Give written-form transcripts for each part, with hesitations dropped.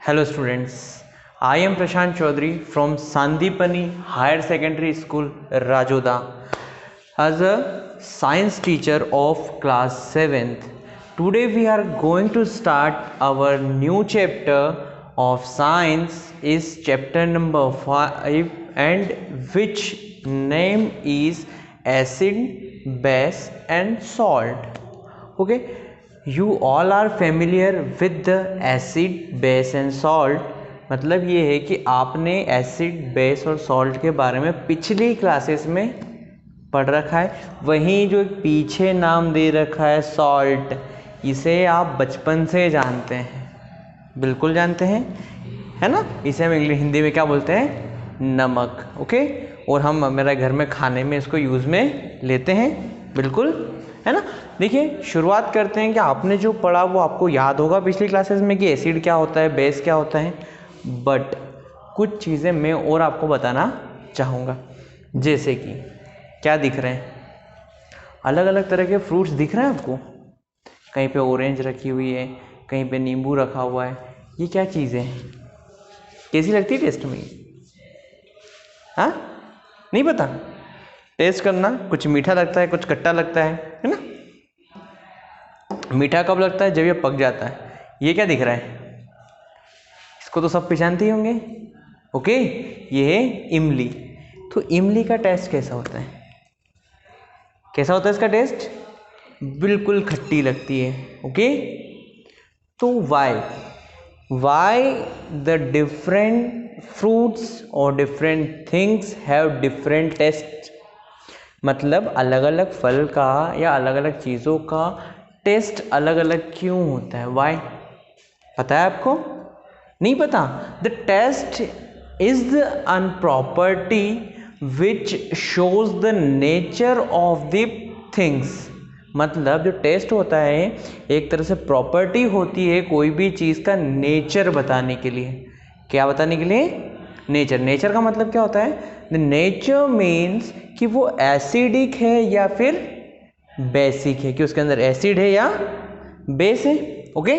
Hello students, I am Prashant Chaudhary from Sandipani Higher Secondary School, Rajoda. As a science teacher of class 7th, today we are going to start our new chapter of science is chapter number 5 and which name is acid, base and salt. Okay, you all are familiar with the acid, base and salt. मतलब ये है कि आपने acid, base और salt के बारे में पिछली क्लासेस में पढ़ रखा है. वहीं जो पीछे नाम दे रखा है सॉल्ट, इसे आप बचपन से जानते हैं, बिल्कुल जानते हैं, है ना. इसे हम हिंदी में क्या बोलते हैं? नमक. ओके, और हम मेरे घर में खाने में इसको यूज़ में लेते हैं, बिल्कुल, है ना. देखिए, शुरुआत करते हैं कि आपने जो पढ़ा वो आपको याद होगा पिछली क्लासेस में कि एसिड क्या होता है, बेस क्या होता है, बट कुछ चीज़ें मैं और आपको बताना चाहूँगा. जैसे कि क्या दिख रहे हैं, अलग अलग तरह के फ्रूट्स दिख रहे हैं आपको. कहीं पे ऑरेंज रखी हुई है, कहीं पे नींबू रखा हुआ है. ये क्या चीज़ें हैं? कैसी लगती है टेस्ट में? हाँ, नहीं पता? टेस्ट करना, कुछ मीठा लगता है, कुछ खट्टा लगता है ना. मीठा कब लगता है? जब ये पक जाता है. ये क्या दिख रहा है? इसको तो सब पहचानते ही होंगे. ओके, ये है इमली. तो इमली का टेस्ट कैसा होता है? कैसा होता है इसका टेस्ट? बिल्कुल खट्टी लगती है. ओके, तो वाई द डिफरेंट फ्रूट्स और different things have different taste. मतलब अलग अलग फल का या अलग अलग चीज़ों का टेस्ट अलग अलग क्यों होता है? वाई? पता है आपको? नहीं पता? The taste is the an property which shows the nature of the things. मतलब जो टेस्ट होता है एक तरह से प्रॉपर्टी होती है कोई भी चीज़ का नेचर बताने के लिए. क्या बताने के लिए? नेचर. नेचर का मतलब क्या होता है? द नेचर मीन्स कि वो एसिडिक है या फिर बेसिक है, कि उसके अंदर एसिड है या बेस है. ओके,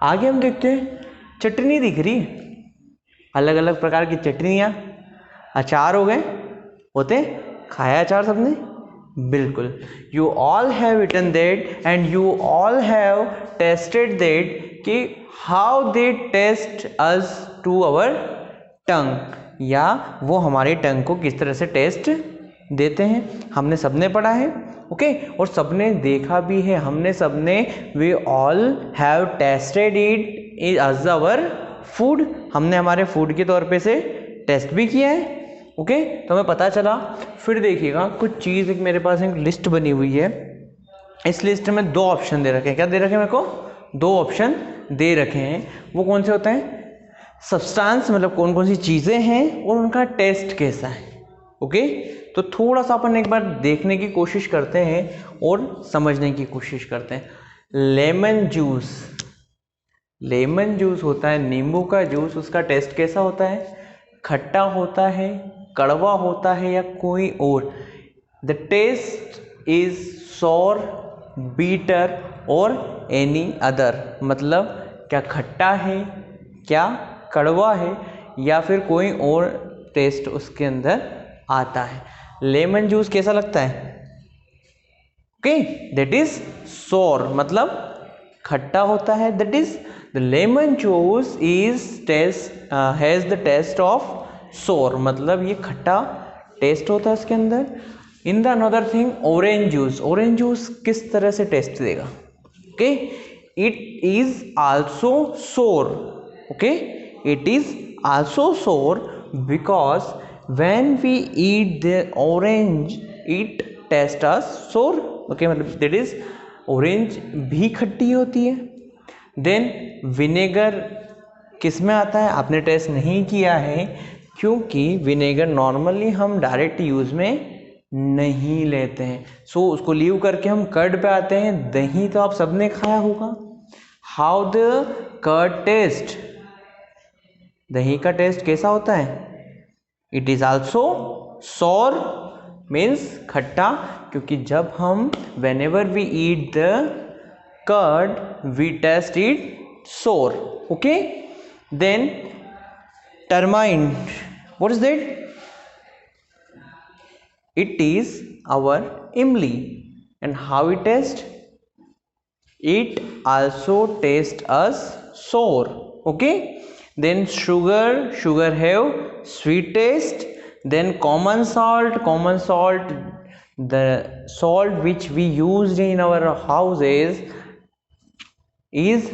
आगे हम देखते हैं. चटनी दिख रही है, अलग अलग प्रकार की चटनियाँ. अचार हो गए, होते खाया अचार सबने, बिल्कुल. You all have eaten that and you all have tasted that कि how they taste us to our tongue, या वो हमारे टंग को किस तरह से टेस्ट देते हैं. हमने सबने पढ़ा है. ओके, और सबने देखा भी है. हमने सबने we all have tasted it as our food. हमने हमारे फूड के तौर पे से टेस्ट भी किया है. ओके, तो हमें पता चला. फिर देखिएगा कुछ चीज़, एक मेरे पास एक लिस्ट बनी हुई है. इस लिस्ट में 2 ऑप्शन दे रखे हैं. क्या दे रखे हैं मेरे को? 2 ऑप्शन दे रखे हैं. वो कौन से होते हैं? सब्सटेंस, मतलब कौन कौन सी चीज़ें हैं और उनका टेस्ट कैसा है. ओके, तो थोड़ा सा अपन एक बार देखने की कोशिश करते हैं और समझने की कोशिश करते हैं. Lemon juice. लेमन जूस होता है नींबू का जूस. उसका टेस्ट कैसा होता है? खट्टा होता है, कड़वा होता है या कोई और? The taste is sour, bitter or any other. मतलब क्या खट्टा है, क्या कड़वा है, या फिर कोई और टेस्ट उसके अंदर आता है. लेमन जूस कैसा लगता है? ओके, दैट इज सॉर, मतलब खट्टा होता है. That is the lemon juice is taste has the taste of sour, मतलब ये खट्टा टेस्ट होता है उसके अंदर. In the another thing, orange juice. Orange juice किस तरह से टेस्ट देगा? Okay, it is also sour. Okay, it is also sour because when we eat the orange it tastes us sour. okay, मतलब that is orange भी खट्टी होती है. then vinegar किस में आता है? आपने टेस्ट नहीं किया है, क्योंकि विनेगर नॉर्मली हम डायरेक्ट यूज़ में नहीं लेते हैं. सो उसको लीव करके हम कर्ड पे आते हैं. दही तो आप सबने खाया होगा. How the curd taste? दही का टेस्ट कैसा होता है? It is also sour, means खट्टा, क्योंकि जब हम whenever we eat the curd we taste it sour. Okay, Then termine, what is that? It is our imli. And how it tastes? It also tastes as sour. Okay. Then sugar have sweet taste. Then common salt, the salt which we used in our houses is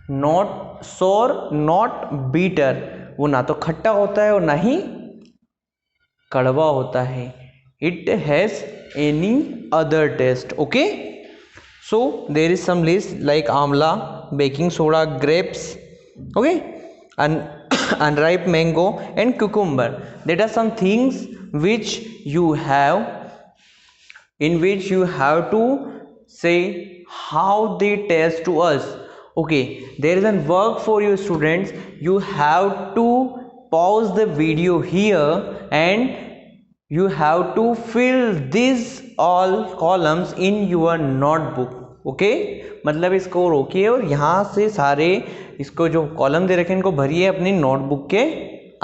not sour, not bitter. वो ना तो खट्टा होता है और ना ही कड़वा होता है. It has any other taste. Okay. So there is some list like amla, baking soda, grapes, okay, and unripe mango and cucumber. There are some things which you have, in which you have to say how they taste to us. Okay, there is a work for you students. You have to pause the video here and you have to fill these all columns in your notebook. Okay मतलब इसको रोकिए और यहाँ से सारे इसको जो column दे रखे हैं इनको भरिए अपनी नोटबुक के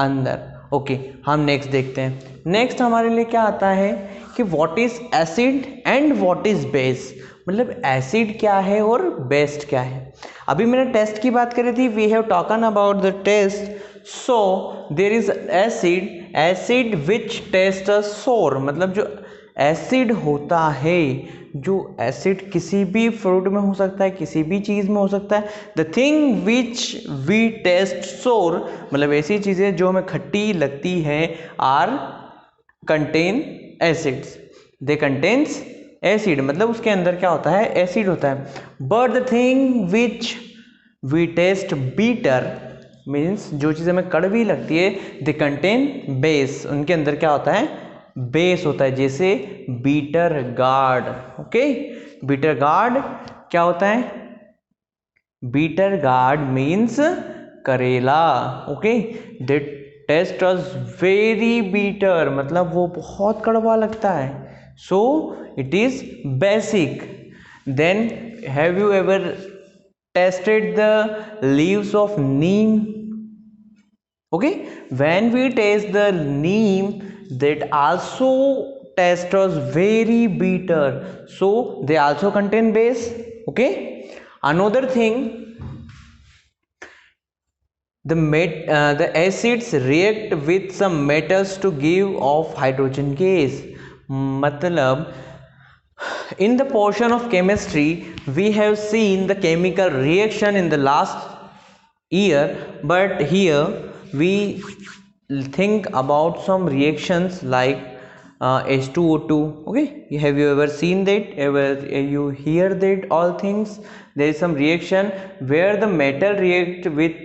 अंदर. ओके हम नेक्स्ट देखते हैं. नेक्स्ट हमारे लिए क्या आता है कि what is acid and what is base. मतलब एसिड क्या है और बेस क्या है. अभी मैंने टेस्ट की बात करी थी. We have talked about the taste. So there is acid which taste sour. मतलब जो एसिड होता है, जो एसिड किसी भी फ्रूट में हो सकता है, किसी भी चीज़ में हो सकता है. The thing which we taste sour मतलब ऐसी चीज़ें जो हमें खट्टी लगती है are contain acids. They contains acid मतलब उसके अंदर क्या होता है, एसिड होता है. But the thing which we taste bitter means जो चीज़ हमें कड़वी लगती है, दे कंटेन बेस. उनके अंदर क्या होता है, बेस होता है. जैसे bitter gourd. Okay bitter gourd क्या होता है, बीटर गार्ड मीन्स करेला. Okay they taste us very bitter मतलब वो बहुत कड़वा लगता है. So it is basic. Then have you ever tasted the leaves of neem. Okay when we taste the neem that also taste us very bitter, so they also contain base. Okay, another thing, the acids react with some metals to give off hydrogen gas. मतलब in the portion of chemistry we have seen the chemical reaction in the last year, but here we think about some reactions like H2O2. Okay, have you ever seen that, ever you hear that all things? There is some reaction where the metal react with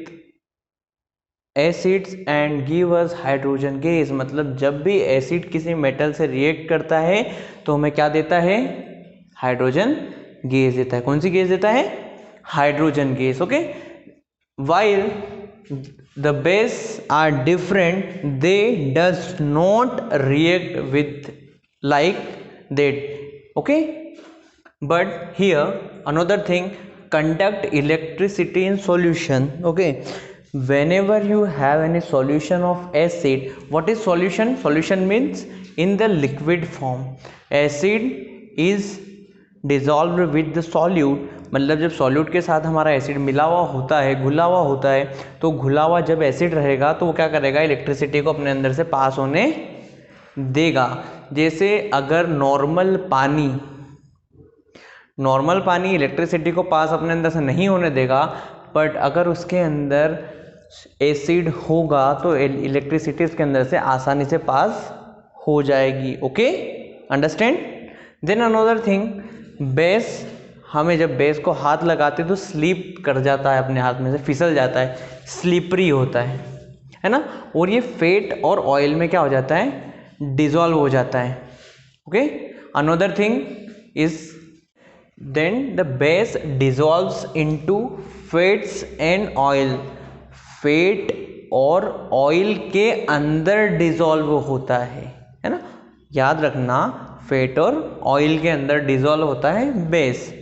acids and give us hydrogen gas. मतलब जब भी acid किसी metal से react करता है तो हमें क्या देता है, हाइड्रोजन गैस देता है. कौन सी गैस देता है, hydrogen gas. Okay while the base are different, they does not react with like that. Okay, but here another thing, conduct electricity in solution. Okay, whenever you have any solution of acid, what is solution? Solution means in the liquid form. Acid is dissolved with the solute. मतलब जब solute के साथ हमारा acid मिला हुआ होता है, घुला हुआ होता है, तो घुला हुआ जब एसिड रहेगा तो वो क्या करेगा, इलेक्ट्रिसिटी को अपने अंदर से पास होने देगा. जैसे अगर नॉर्मल पानी इलेक्ट्रिसिटी को पास अपने अंदर से नहीं होने देगा, बट अगर उसके अंदर एसिड होगा तो इलेक्ट्रिसिटी उसके अंदर से आसानी से पास हो जाएगी. Okay understand. Then another thing, base. हमें जब बेस को हाथ लगाते तो स्लिप कर जाता है, अपने हाथ में से फिसल जाता है, स्लिपरी होता है ना. और ये फैट और ऑयल में क्या हो जाता है, डिजॉल्व हो जाता है. Okay another thing is then the base dissolves into fats and oil. Fat और ऑयल के अंदर डिजॉल्व होता है ना. याद रखना, फैट और ऑयल के अंदर डिजॉल्व होता है base.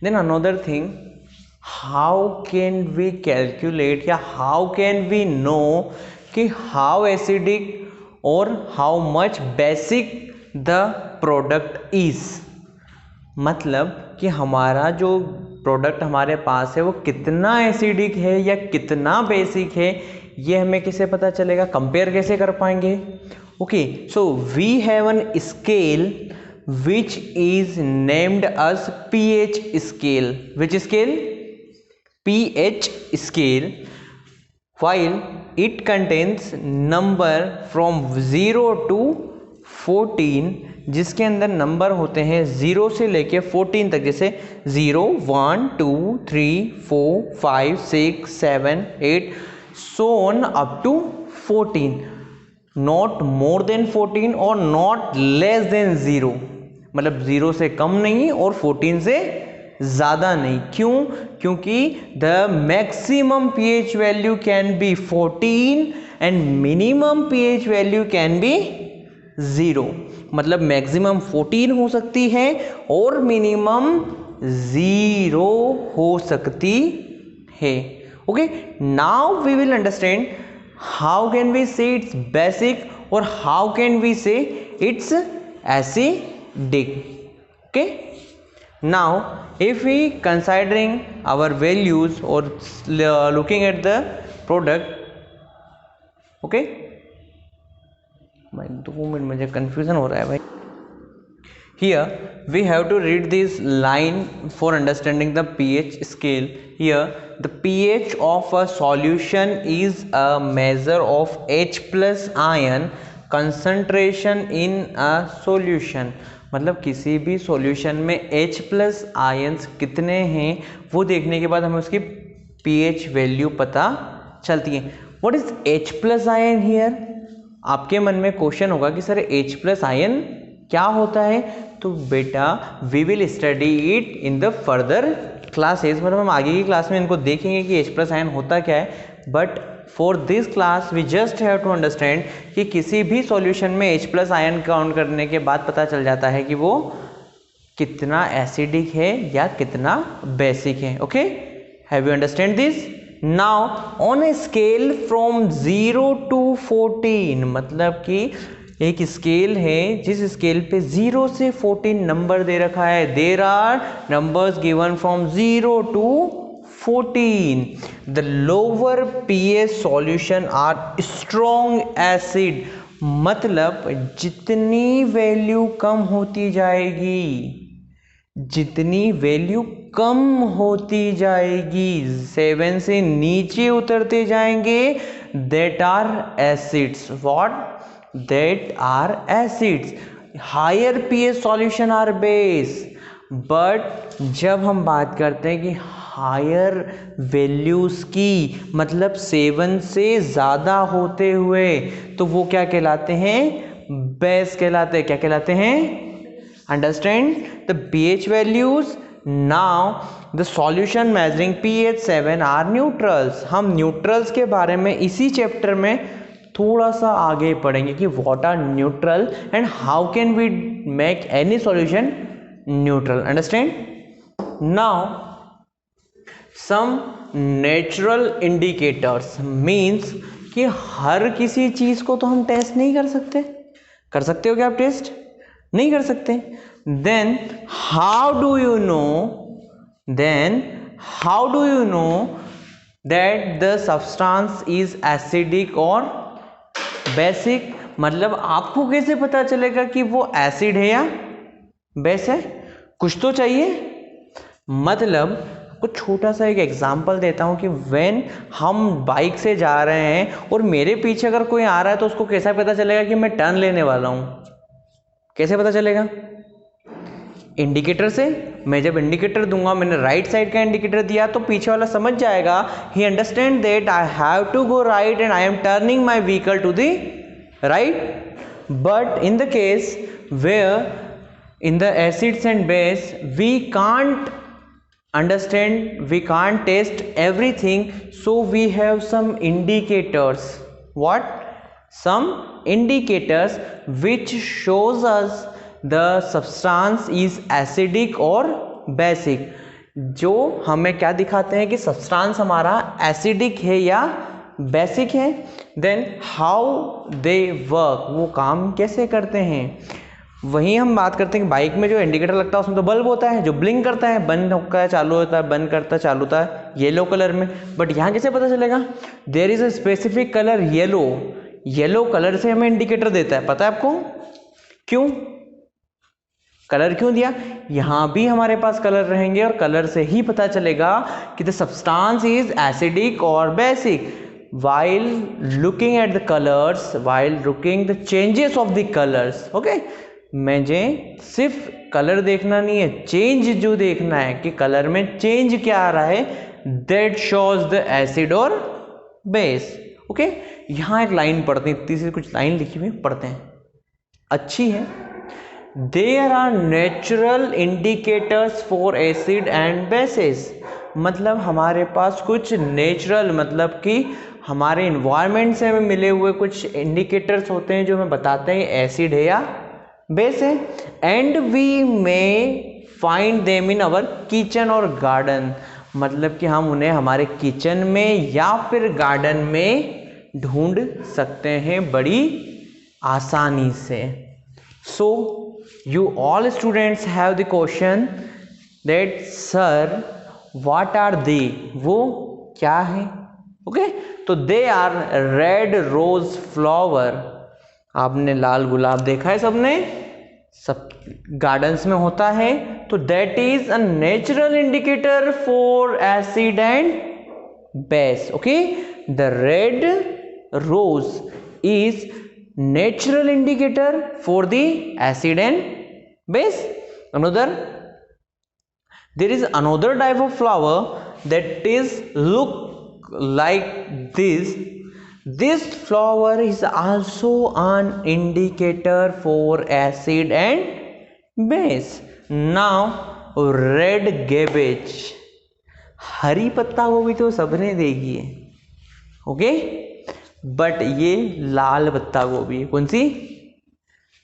Then another thing, how can we calculate या हाउ कैन वी नो कि how acidic or how much basic the product is, मतलब कि हमारा जो प्रोडक्ट हमारे पास है वो कितना एसिडिक है या कितना बेसिक है, ये हमें कैसे पता चलेगा, कंपेयर कैसे कर पाएंगे। Okay, so we have an scale which is named as pH scale. Which scale? pH scale. While it contains number from 0 to 14, जिसके अंदर नंबर होते हैं 0 से लेके 14 तक, जैसे 0, 1, 2, 3, 4, 5, 6, 7, 8 so on up to 14, not more than 14 और not less than 0, मतलब 0 से कम नहीं और 14 से ज़्यादा नहीं। क्यों? क्योंकि the maximum pH value can be 14 and minimum pH value can be 0, मतलब मैक्सिमम 14 हो सकती है और मिनिमम 0 हो सकती है। Okay, now we will understand how can we say it's basic or how can we say it's acidic. Okay, now if we considering our values or looking at the product, okay, भाई 2 minute मुझे confusion हो रहा है भाई। Here we have to read this line for understanding the pH scale. Here the pH of a solution is a measure of H plus ion concentration in a solution, मतलब किसी भी solution में H plus ions कितने हैं वो देखने के बाद हमें उसकी pH वैल्यू पता चलती है। What is H plus ion here? आपके मन में क्वेश्चन होगा कि सर H प्लस आयन क्या होता है? तो बेटा we will study it in the further classes, मतलब हम आगे की क्लास में इनको देखेंगे कि H प्लस आयन होता क्या है। But for this class we just have to understand कि किसी भी सॉल्यूशन में H प्लस आयन काउंट करने के बाद पता चल जाता है कि वो कितना एसिडिक है या कितना बेसिक है। Okay, have you understand this? Now on a scale from 0 to 14, मतलब कि एक स्केल है जिस स्केल पे 0 से 14 नंबर दे रखा है। There are numbers given from 0 to 14. The lower pH solution are strong acid, मतलब जितनी वैल्यू कम होती जाएगी, जितनी वैल्यू कम होती जाएगी, 7 से नीचे उतरते जाएंगे, that are acids. What? That are acids. Higher pH solution are base. But जब हम बात करते हैं कि हायर वैल्यूज़ की, मतलब 7 से ज़्यादा होते हुए, तो वो क्या कहलाते हैं? बेस कहलाते हैं। क्या कहलाते हैं? Understand the pH values. Now the solution measuring pH 7 are neutrals. हम न्यूट्रल्स के बारे में इसी चैप्टर में थोड़ा सा आगे पढ़ेंगे कि what are neutral and how can we make any solution neutral. Understand? Now some natural indicators means कि हर किसी चीज को तो हम टेस्ट नहीं कर सकते। कर सकते हो क्या आप टेस्ट? नहीं कर सकते। then how do you know that the substance is acidic or basic? मतलब आपको कैसे पता चलेगा कि वो एसिड है या बेस है? कुछ तो चाहिए। मतलब कुछ छोटा सा एक एग्जांपल देता हूं कि व्हेन हम बाइक से जा रहे हैं और मेरे पीछे अगर कोई आ रहा है तो उसको कैसा पता चलेगा कि मैं टर्न लेने वाला हूं? कैसे पता चलेगा? इंडिकेटर से। मैं जब इंडिकेटर दूंगा, मैंने राइट साइड का इंडिकेटर दिया, तो पीछे वाला समझ जाएगा, he understand that I have to go right and I am turning my vehicle to the right. But in the case where in the acids and base we can't understand, we can't taste everything, so we have some indicators. What? Some indicators which shows us the substance is acidic or basic. जो हमें क्या दिखाते हैं कि substance हमारा acidic है या basic है। देन हाउ दे वर्क, वो काम कैसे करते हैं। वहीं हम बात करते हैं कि बाइक में जो इंडिकेटर लगता है उसमें तो बल्ब होता है जो ब्लिंक करता है, बंद होता है चालू होता है, बंद करता है चालू होता है येलो कलर में। बट यहाँ कैसे पता चलेगा, there is a specific colour yellow, yellow colour से हमें इंडिकेटर देता है, पता है आपको क्यों, कलर क्यों दिया। यहां भी हमारे पास कलर रहेंगे और कलर से ही पता चलेगा कि द सब्सटेंस इज एसिडिक और basic. while looking at the colors, while looking the changes of the colors, okay, मुझे सिर्फ कलर देखना नहीं है, चेंज जो देखना है कि कलर में चेंज क्या आ रहा है, that shows the acid और बेस। ओके, यहां एक लाइन पढ़ते हैं, इतनी सी कुछ लाइन लिखी हुई पढ़ते हैं, अच्छी है। There are natural indicators for acid and bases, मतलब हमारे पास कुछ नेचुरल, मतलब कि हमारे इन्वायरमेंट से हमें मिले हुए कुछ इंडिकेटर्स होते हैं जो हमें बताते हैं एसिड है या बेस है। And we may find them in our kitchen or garden, मतलब कि हम उन्हें हमारे किचन में या फिर गार्डन में ढूंढ सकते हैं बड़ी आसानी से। सो you all students have the question that sir what are they, वो क्या है। ओके, तो they are red rose flower, आपने लाल गुलाब देखा है सबने, सब गार्डन्स में होता है, तो that is a natural indicator for acid and base। okay, the red rose is natural indicator for the acid and base। there is another type of flower that is look like this flower is also an indicator for acid and base। now red cabbage, हरी पत्ता गोभी तो सबने देखी है, okay, but ये लाल पत्ता गोभी कौन सी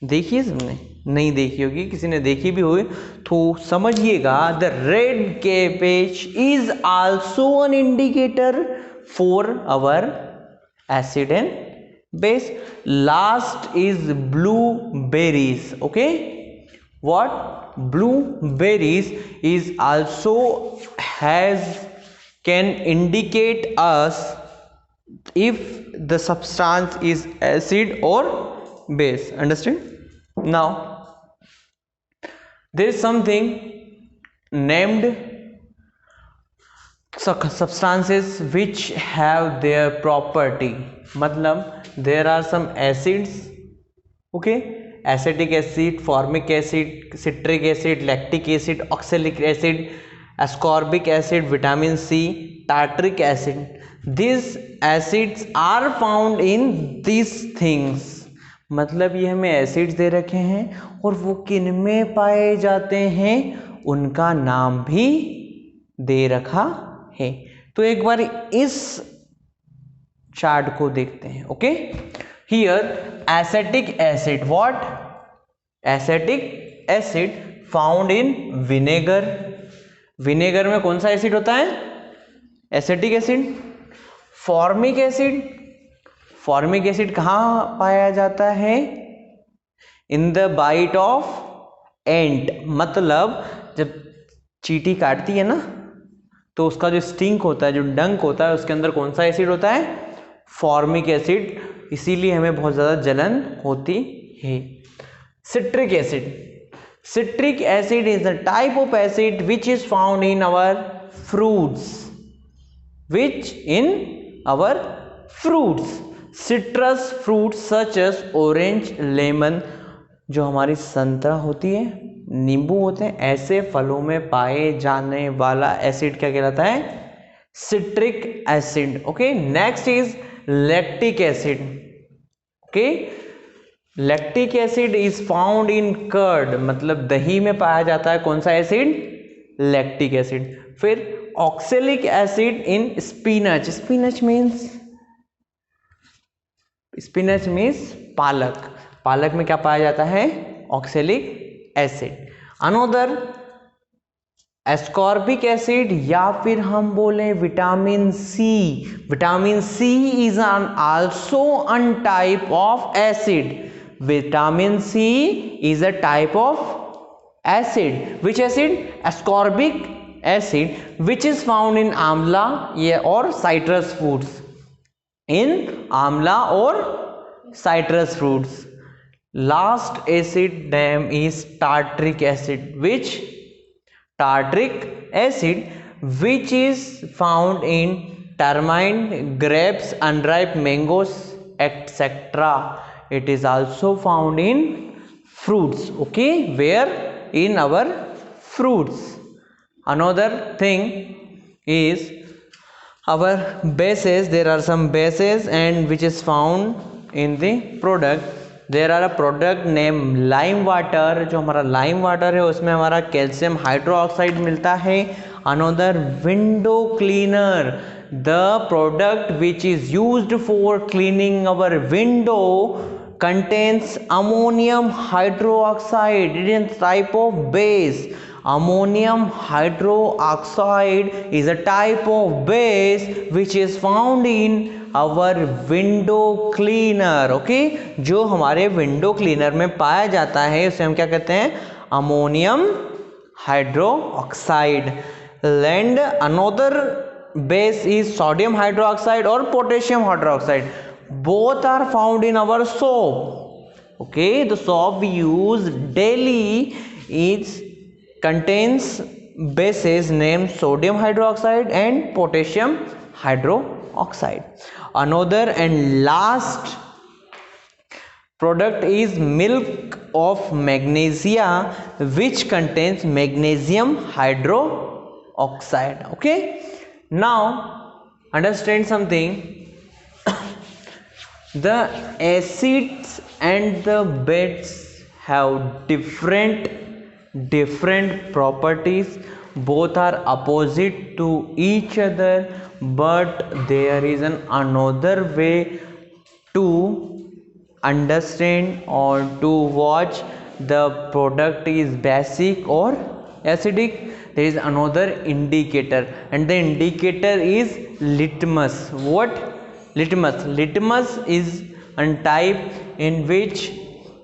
देखिए, सबने नहीं देखी होगी, किसी ने देखी भी होगी तो समझिएगा, the red cabbage is also an indicator for our acid and base. Last is blueberries. Okay, what, blueberries is also has can indicate us if the substance is acid or base। understand? now there is something named substances which have their property, मतलब there are some acids, okay, acetic acid, formic acid, citric acid, lactic acid, oxalic acid, ascorbic acid, vitamin C, tartaric acid। these acids are found in these things, मतलब ये हमें acids दे रखे हैं और वो किन में पाए जाते हैं उनका नाम भी दे रखा है। तो एक बार इस चार्ट को देखते हैं। Okay, here acetic acid, what, acetic acid found in vinegar. Vinegar में कौन सा एसिड होता है, acetic acid. Formic acid, formic acid कहाँ पाया जाता है, इन द बाइट ऑफ एंट, मतलब जब चींटी काटती है ना तो उसका जो स्टिंक होता है, जो डंक होता है, उसके अंदर कौन सा एसिड होता है, फॉर्मिक एसिड, इसीलिए हमें बहुत ज़्यादा जलन होती है। Citric acid, citric acid is the type of acid which is found in our fruits, which in our fruits, citrus fruits such as orange, lemon, जो हमारी संतरा होती है, नींबू होते हैं, ऐसे फलों में पाए जाने वाला एसिड क्या कहलाता है, citric acid. Okay, next is lactic acid. Okay, lactic acid is found in curd, मतलब दही में पाया जाता है कौन सा एसिड, लैक्टिक एसिड। फिर oxalic acid in spinach, spinach means पालक, पालक में क्या पाया जाता है, oxalic acid. Another ascorbic acid या फिर हम बोले vitamin C. Vitamin C is an also an type of acid. Vitamin C is a type of acid. Which acid? Ascorbic acid, which is found in amla or citrus fruits. In amla or citrus fruits. Last acid name is tartaric acid. Which? Tartaric acid, which is found in tamarind, grapes, unripe mangoes, etc. It is also found in fruits. Okay, where? In our fruits. Another thing is our bases. There are some bases and which is found in the product. There are a product named lime water. जो हमारा lime water है उसमें हमारा calcium hydroxide मिलता है. Another window cleaner, the product which is used for cleaning our window contains ammonium hydroxide. It is a type of base. Ammonium hydroxide is a type of base which is found in our window cleaner. Okay, जो हमारे window cleaner में पाया जाता है उसे हम क्या कहते हैं? Ammonium hydroxide. And another base is sodium hydroxide or potassium hydroxide. Both are found in our soap. Okay, the soap we use daily contains bases named sodium hydroxide and potassium hydroxide. Another and last product is milk of magnesia, which contains magnesium hydroxide. Okay, now understand something. The acids and the bases have different properties. Both are opposite to each other, but there is another way to understand or to watch the product is basic or acidic. There is another indicator, and the indicator is litmus. What? Litmus. Litmus is a type in which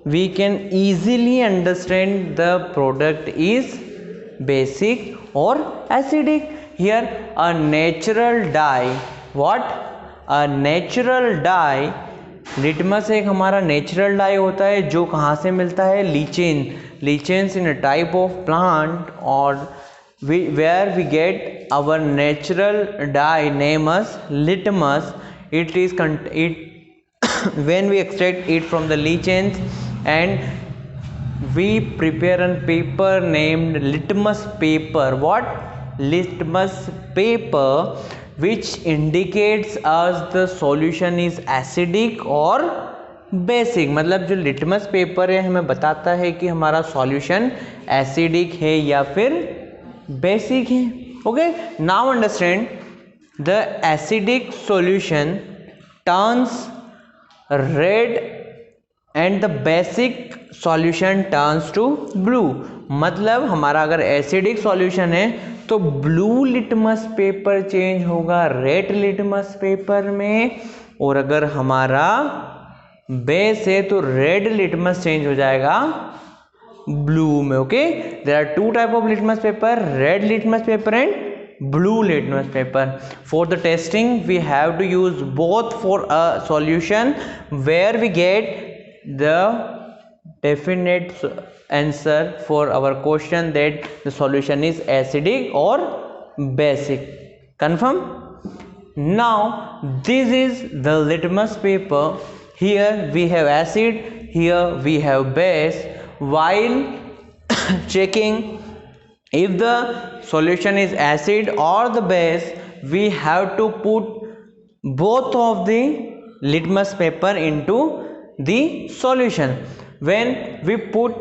we can easily understand the product is basic or acidic. Here a natural dye. What? A natural dye. Litmus एक हमारा natural die होता है जो कहाँ से मिलता है? Lichen. Lichens in a type of plant और where we get our natural dye name as litmus. It is when we extract it from the lichens and we prepare a paper named litmus paper. What? Litmus paper, which indicates us the solution is acidic or basic. मतलब जो litmus paper है हमें बताता है कि हमारा solution acidic है या फिर basic है. Okay, now understand. The acidic solution turns red and the basic solution turns to blue. मतलब हमारा अगर एसिडिक सॉल्यूशन है तो ब्लू लिटमस पेपर चेंज होगा रेड लिटमस पेपर में, और अगर हमारा बेस है तो रेड लिटमस चेंज हो जाएगा ब्लू में. Okay, there are two type of litmus paper, red litmus paper and blue litmus paper. For the testing we have to use both for a solution where we get the definite answer for our question that the solution is acidic or basic. Confirm? Now this is the litmus paper. Here we have acid, here we have base. While checking if the solution is acid or the base, we have to put both of the litmus paper into the solution. When we put,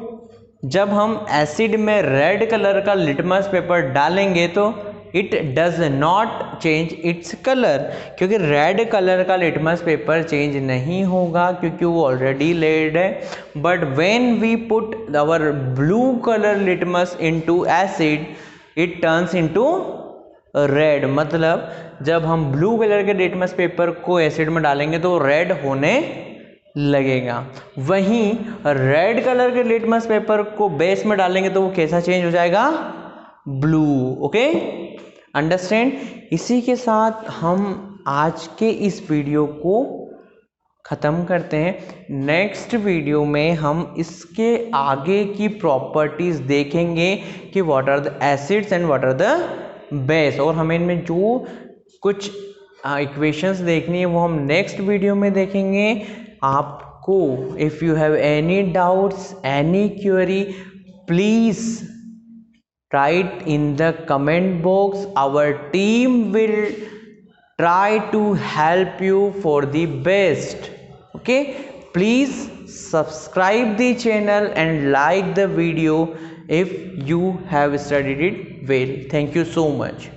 जब हम acid में red colour का litmus paper डालेंगे तो it does not change its colour, क्योंकि red colour का litmus paper change नहीं होगा क्योंकि वो ऑलरेडी रेड है. But when we put our blue colour litmus into acid, it turns into red. मतलब जब हम ब्लू कलर के लिटमस पेपर को एसिड में डालेंगे तो रेड होने लगेगा। वहीं रेड कलर के लिटमस पेपर को बेस में डालेंगे तो वो कैसा चेंज हो जाएगा, ब्लू। Okay, understand. इसी के साथ हम आज के इस वीडियो को ख़त्म करते हैं। नेक्स्ट वीडियो में हम इसके आगे की प्रॉपर्टीज़ देखेंगे कि what are the acids and what are the base, और हमें इनमें जो कुछ इक्वेशंस देखनी है वो हम नेक्स्ट वीडियो में देखेंगे। आपको if you have any doubts, any query, please write in the comment box. Our team will try to help you for the best. Okay, please subscribe the channel and like the video if you have studied it well. Thank you so much.